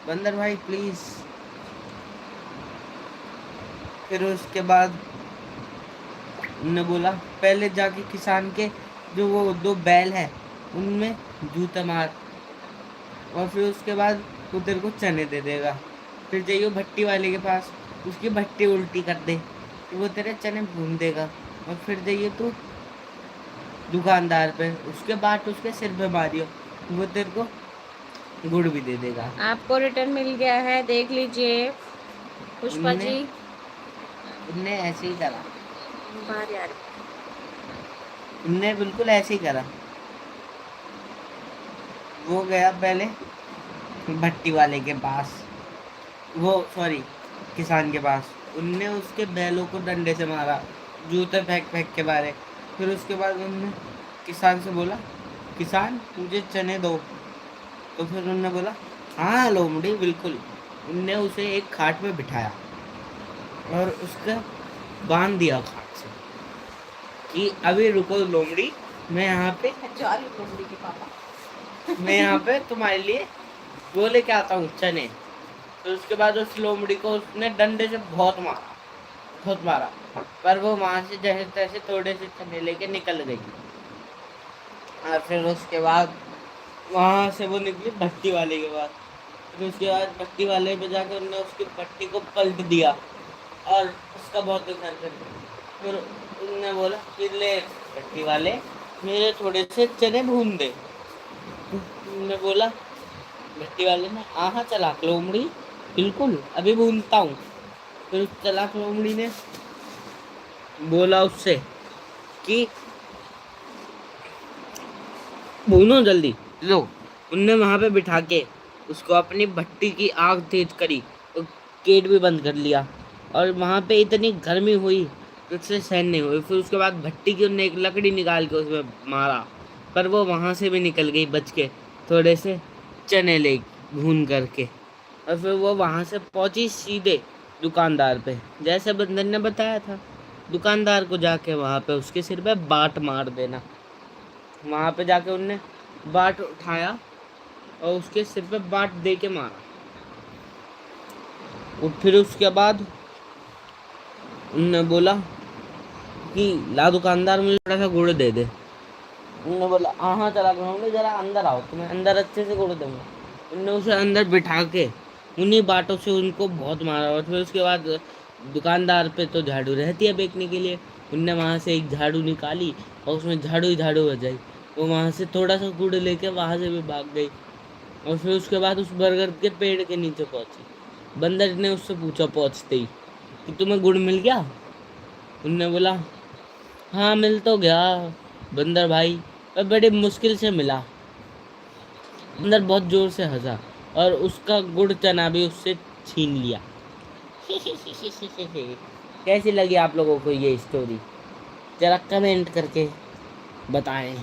बंदर भाई प्लीज। फिर उसके बाद उनने बोला पहले जाके किसान के जो वो 2 बैल है उनमें जूते मार, और फिर उसके बाद वो तेरे को चने दे देगा। फिर जाइयो भट्टी वाले के पास, उसकी भट्टी उल्टी कर दे, तो वो तेरे चने भून देगा। और फिर जाइए तू दुकानदार पे, उसके बाद उसके सिर पे मारियो, वो तेरे को गुड़ भी दे देगा। आपको रिटर्न मिल गया है, देख लीजिए पुष्पा उनने जी। उनने ऐसे ही करा। बाहर यार। उनने बिल्कुल ऐसे ही करा। वो गया पहले भट्टी वाले के पास, वो सॉरी किसान के पास। उनने उसके बैलों को डंडे से मारा, जूते फेंक फेंक के मारे। फिर उसके बाद उनने किसान से बोला किसान मुझे चने दो। तो फिर उन्होंने बोला हाँ लोमड़ी बिल्कुल। उनने उसे एक खाट में बिठाया और उसका बांध दिया खाट से कि अभी रुको लोमड़ी, मैं यहाँ पे लोमड़ी के पापा। मैं यहाँ पे तुम्हारे लिए वो लेके आता हूँ चने। तो उसके बाद उस लोमड़ी को उसने डंडे से बहुत मारा, पर वो वहां से जैसे तैसे थोड़े से चने लेके निकल गई। और फिर उसके बाद वहां से वो निकली भट्टी वाले के पास। फिर उसके बाद भट्टी वाले पे जाकर उन्होंने उसकी भट्टी को पलट दिया और उसका बहुत नुकसान कर दिया। फिर उनने बोला कि ले भट्टी वाले मेरे थोड़े से चने भून दे। तो उनने बोला भट्टी वाले ने हाँ चलाक लोमड़ी बिल्कुल अभी भूनता हूँ। फिर उस चलाक लोमड़ी ने बोला उससे कि भूनो जल्दी लो। उनने वहां पे बिठा के उसको अपनी भट्टी की आग तेज करी और गेट भी बंद कर लिया। और वहां पे इतनी गर्मी हुई कि उससे सहन नहीं हुई। फिर उसके बाद भट्टी की उनने एक लकड़ी निकाल के उसमें मारा, पर वो वहां से भी निकल गई बच के, थोड़े से चने ले भून करके। और फिर वो वहां से पहुंची सीधे दुकानदार पे, जैसे बंदर ने बताया था। दुकानदार को जाके वहां पे उसके सिर पे बाट मार देना। वहां पे जाके उनने बाट उठाया और उसके सिर पे बाट दे के मारा। और फिर उसके बाद उनने बोला कि ला दुकानदार मुझे थोड़ा सा गुड़ दे दे। उन्होंने बोला हाँ हाँ चला घुमाऊंगा, जरा अंदर आओ तुम्हें अंदर अच्छे से गुड़ दूंगा। उनने उसे अंदर बिठा के उन्हीं बाटों से उनको बहुत मारा। और फिर उसके बाद दुकानदार पे तो झाड़ू रहती है बेचने के लिए, उनने वहां से एक झाड़ू निकाली और उसमें झाड़ू ही झाड़ू बजाई। वो वहां से थोड़ा सा गुड़ लेके वहां से भी भाग गई। और फिर उसके बाद उस बरगद के पेड़ के नीचे पहुंची। बंदर ने उससे पूछा पहुंचते ही कि तुम्हें गुड़ मिल गया। उनने बोला हाँ मिल तो गया बंदर भाई, पर बड़ी मुश्किल से मिला। बंदर बहुत जोर से हंसा और उसका गुड़ चना भी उससे छीन लिया। कैसी लगी आप लोगों को ये स्टोरी, जरा कमेंट करके बताएं।